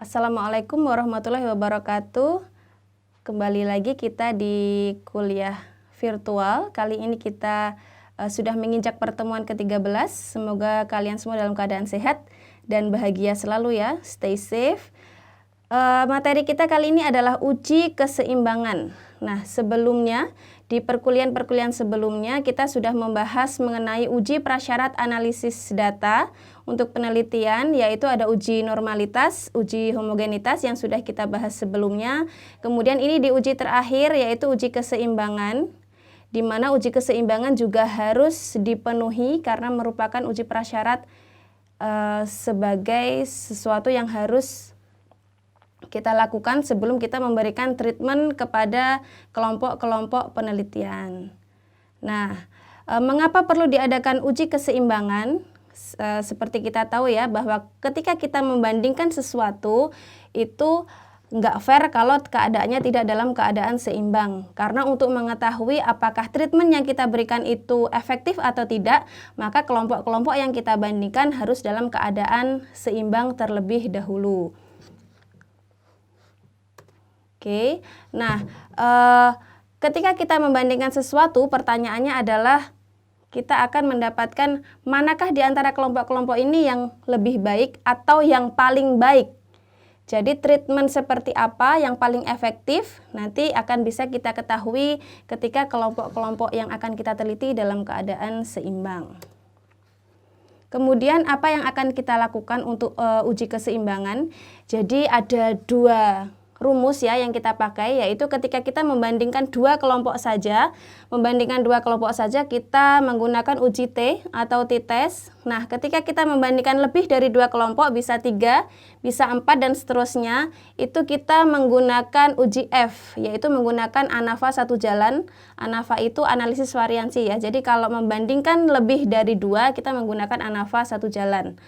Assalamualaikum warahmatullahi wabarakatuh. Kembali lagi kita di kuliah virtual. Kali ini kita sudah menginjak pertemuan ke-13. Semoga kalian semua dalam keadaan sehat dan bahagia selalu ya. Stay safe. Materi kita kali ini adalah uji keseimbangan. Nah, sebelumnya di perkuliahan sebelumnya kita sudah membahas mengenai uji prasyarat analisis data untuk penelitian, yaitu ada uji normalitas, uji homogenitas yang sudah kita bahas sebelumnya. Kemudian ini di uji terakhir yaitu uji keseimbangan, di mana uji keseimbangan juga harus dipenuhi karena merupakan uji prasyarat sebagai sesuatu yang harus kita lakukan sebelum kita memberikan treatment kepada kelompok-kelompok penelitian. Nah, mengapa perlu diadakan uji keseimbangan? Seperti kita tahu ya, bahwa ketika kita membandingkan sesuatu itu nggak fair kalau keadaannya tidak dalam keadaan seimbang. Karena untuk mengetahui apakah treatment yang kita berikan itu efektif atau tidak, maka kelompok-kelompok yang kita bandingkan harus dalam keadaan seimbang terlebih dahulu. Oke, nah ketika kita membandingkan sesuatu, pertanyaannya adalah kita akan mendapatkan manakah di antara kelompok-kelompok ini yang lebih baik atau yang paling baik. Jadi treatment seperti apa yang paling efektif nanti akan bisa kita ketahui ketika kelompok-kelompok yang akan kita teliti dalam keadaan seimbang. Kemudian apa yang akan kita lakukan untuk uji keseimbangan? Jadi ada dua rumus ya yang kita pakai, yaitu ketika kita membandingkan dua kelompok saja, kita menggunakan uji T atau t-test. Nah, ketika kita membandingkan lebih dari dua kelompok, bisa 3, bisa 4 dan seterusnya, itu kita menggunakan uji F, yaitu menggunakan ANAVA satu jalan. ANAVA itu analisis variansi ya. Jadi kalau membandingkan lebih dari 2, kita menggunakan ANAVA satu jalan.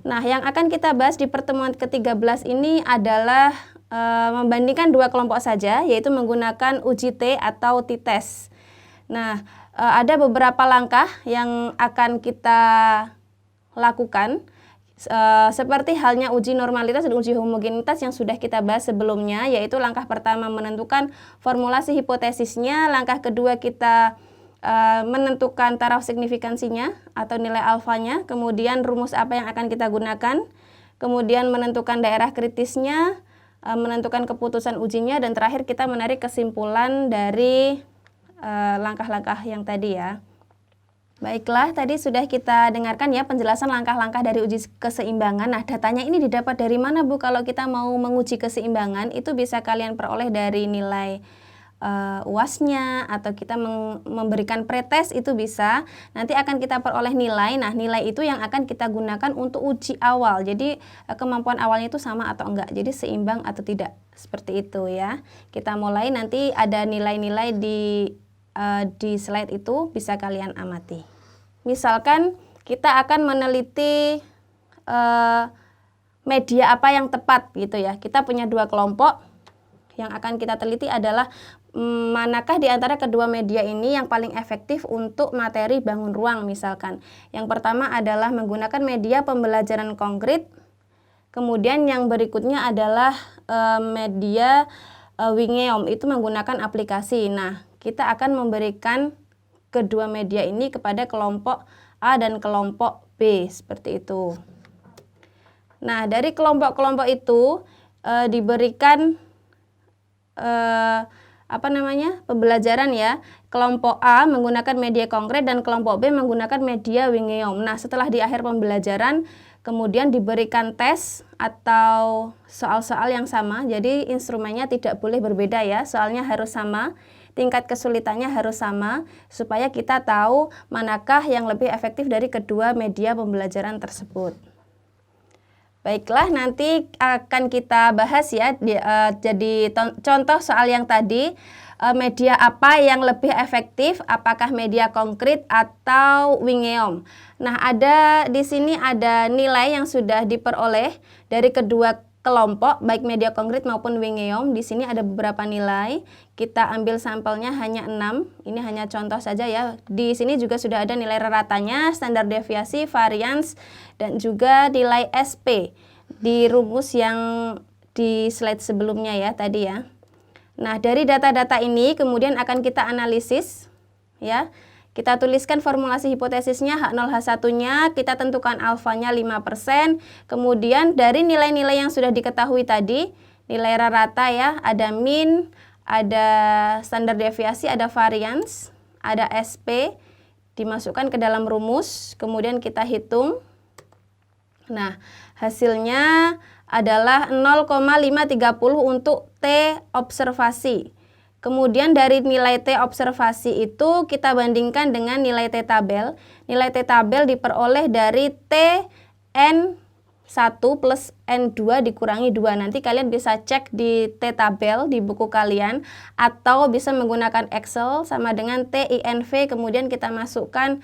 Nah, yang akan kita bahas di pertemuan ke-13 ini adalah membandingkan dua kelompok saja, yaitu menggunakan uji T atau t-test. Nah, ada beberapa langkah yang akan kita lakukan, seperti halnya uji normalitas dan uji homogenitas yang sudah kita bahas sebelumnya, yaitu langkah pertama menentukan formulasi hipotesisnya, langkah kedua kita menentukan taraf signifikansinya atau nilai alfanya, kemudian rumus apa yang akan kita gunakan, kemudian menentukan daerah kritisnya, menentukan keputusan ujinya, dan terakhir kita menarik kesimpulan dari langkah-langkah yang tadi ya. Baiklah, tadi sudah kita dengarkan ya penjelasan langkah-langkah dari uji keseimbangan. Nah, datanya ini didapat dari mana Bu? Kalau kita mau menguji keseimbangan, itu bisa kalian peroleh dari nilai UAS-nya, atau kita memberikan pretest itu bisa. Nanti akan kita peroleh nilai. Nah, nilai itu yang akan kita gunakan untuk uji awal. Jadi kemampuan awalnya itu sama atau enggak. Jadi seimbang atau tidak. Seperti itu ya. Kita mulai, nanti ada nilai-nilai di slide itu bisa kalian amati. Misalkan kita akan meneliti media apa yang tepat gitu ya. Kita punya dua kelompok. Yang akan kita teliti adalah manakah di antara kedua media ini yang paling efektif untuk materi bangun ruang misalkan. Yang pertama adalah menggunakan media pembelajaran konkret. Kemudian yang berikutnya adalah media Wingeom, itu menggunakan aplikasi. Nah, kita akan memberikan kedua media ini kepada kelompok A dan kelompok B, seperti itu. Nah, dari kelompok-kelompok itu diberikan pembelajaran ya. Kelompok A menggunakan media konkret dan kelompok B menggunakan media Wingeom. Nah, setelah di akhir pembelajaran kemudian diberikan tes atau soal-soal yang sama. Jadi instrumennya tidak boleh berbeda ya, soalnya harus sama, tingkat kesulitannya harus sama, supaya kita tahu manakah yang lebih efektif dari kedua media pembelajaran tersebut. Baiklah, nanti akan kita bahas ya, jadi contoh soal yang tadi, media apa yang lebih efektif, apakah media konkret atau Wingeom. Nah, di sini ada nilai yang sudah diperoleh dari kedua kelompok, baik media konkret maupun Wingeom. Di sini ada beberapa nilai. Kita ambil sampelnya hanya 6. Ini hanya contoh saja ya. Di sini juga sudah ada nilai raratanya, standar deviasi, varians, dan juga nilai SP. Di rumus yang di slide sebelumnya ya tadi ya. Nah, dari data-data ini kemudian akan kita analisis ya. Kita tuliskan formulasi hipotesisnya H0 H1-nya, kita tentukan alfanya 5%. Kemudian dari nilai-nilai yang sudah diketahui tadi, nilai rata ya, ada mean, ada standar deviasi, ada variance, ada SP, dimasukkan ke dalam rumus, kemudian kita hitung. Nah, hasilnya adalah 0,530 untuk T observasi. Kemudian dari nilai T observasi itu kita bandingkan dengan nilai T tabel. Nilai T tabel diperoleh dari T N1 plus N2 dikurangi 2. Nanti kalian bisa cek di T tabel di buku kalian atau bisa menggunakan Excel sama dengan TINV, kemudian kita masukkan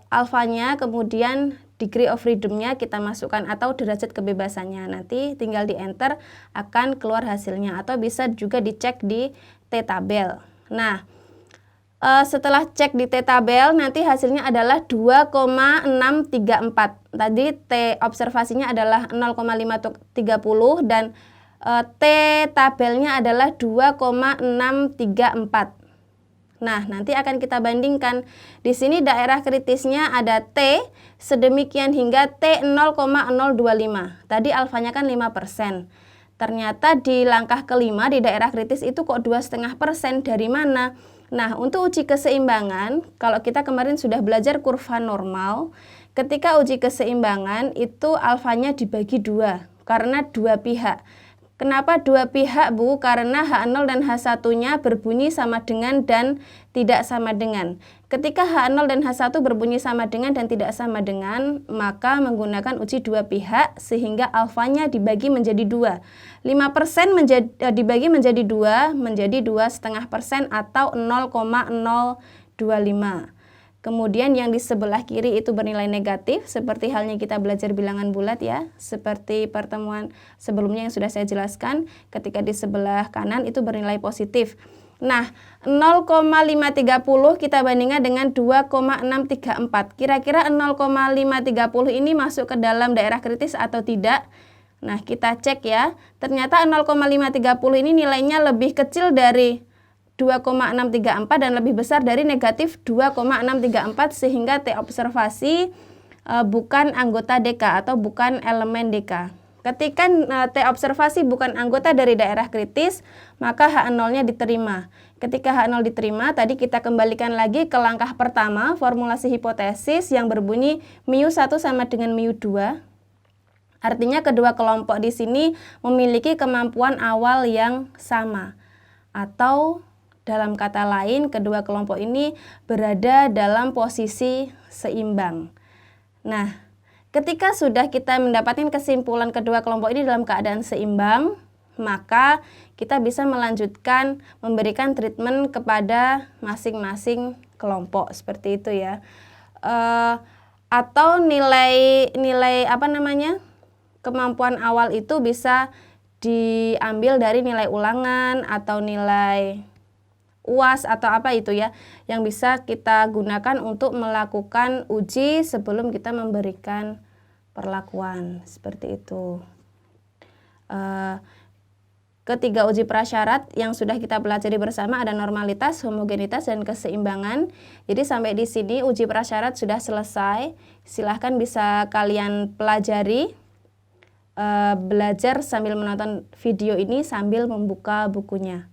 alfanya, kemudian degree of freedom-nya kita masukkan atau derajat kebebasannya. Nanti tinggal di enter akan keluar hasilnya atau bisa juga dicek di T tabel. Nah, setelah cek di T tabel nanti hasilnya adalah 2,634. Tadi T observasinya adalah 0,530 dan T tabelnya adalah 2,634. Nah, nanti akan kita bandingkan. Di sini daerah kritisnya ada T sedemikian hingga T 0,025. Tadi alfanya kan 5%. Ternyata di langkah kelima di daerah kritis itu kok 2,5%. Dari mana? Nah, untuk uji keseimbangan, kalau kita kemarin sudah belajar kurva normal, ketika uji keseimbangan itu alfanya dibagi 2 karena dua pihak. Kenapa dua pihak, Bu? Karena H0 dan H1-nya berbunyi sama dengan dan tidak sama dengan. Ketika H0 dan H1 berbunyi sama dengan dan tidak sama dengan, maka menggunakan uji dua pihak sehingga alfanya dibagi menjadi 2. 5% dibagi menjadi 2, menjadi 2,5% atau 0,025. Kemudian yang di sebelah kiri itu bernilai negatif, seperti halnya kita belajar bilangan bulat ya, seperti pertemuan sebelumnya yang sudah saya jelaskan, ketika di sebelah kanan itu bernilai positif. Nah, 0,530 kita bandingkan dengan 2,634. Kira-kira 0,530 ini masuk ke dalam daerah kritis atau tidak? Nah, kita cek ya. Ternyata 0,530 ini nilainya lebih kecil dari 2,634 dan lebih besar dari negatif 2,634 sehingga T observasi bukan anggota DK atau bukan elemen DK. Ketika T observasi bukan anggota dari daerah kritis, maka H0-nya diterima. Ketika H0 diterima, tadi kita kembalikan lagi ke langkah pertama, formulasi hipotesis yang berbunyi μ1 sama dengan μ2. Artinya kedua kelompok di sini memiliki kemampuan awal yang sama. Atau dalam kata lain, kedua kelompok ini berada dalam posisi seimbang. Nah, ketika sudah kita mendapatkan kesimpulan kedua kelompok ini dalam keadaan seimbang, maka kita bisa melanjutkan memberikan treatment kepada masing-masing kelompok seperti itu ya. Atau nilai kemampuan awal itu bisa diambil dari nilai ulangan atau nilai UAS atau apa itu ya, yang bisa kita gunakan untuk melakukan uji sebelum kita memberikan perlakuan seperti itu. Ketiga uji prasyarat yang sudah kita pelajari bersama ada normalitas, homogenitas, dan keseimbangan. Jadi sampai di sini uji prasyarat sudah selesai. Silahkan bisa kalian pelajari, belajar sambil menonton video ini sambil membuka bukunya.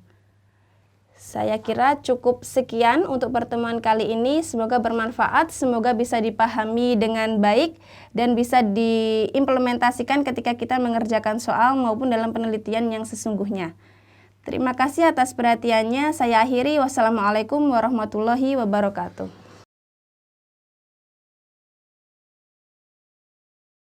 Saya kira cukup sekian untuk pertemuan kali ini. Semoga bermanfaat, semoga bisa dipahami dengan baik dan bisa diimplementasikan ketika kita mengerjakan soal maupun dalam penelitian yang sesungguhnya. Terima kasih atas perhatiannya. Saya akhiri. Wassalamualaikum warahmatullahi wabarakatuh.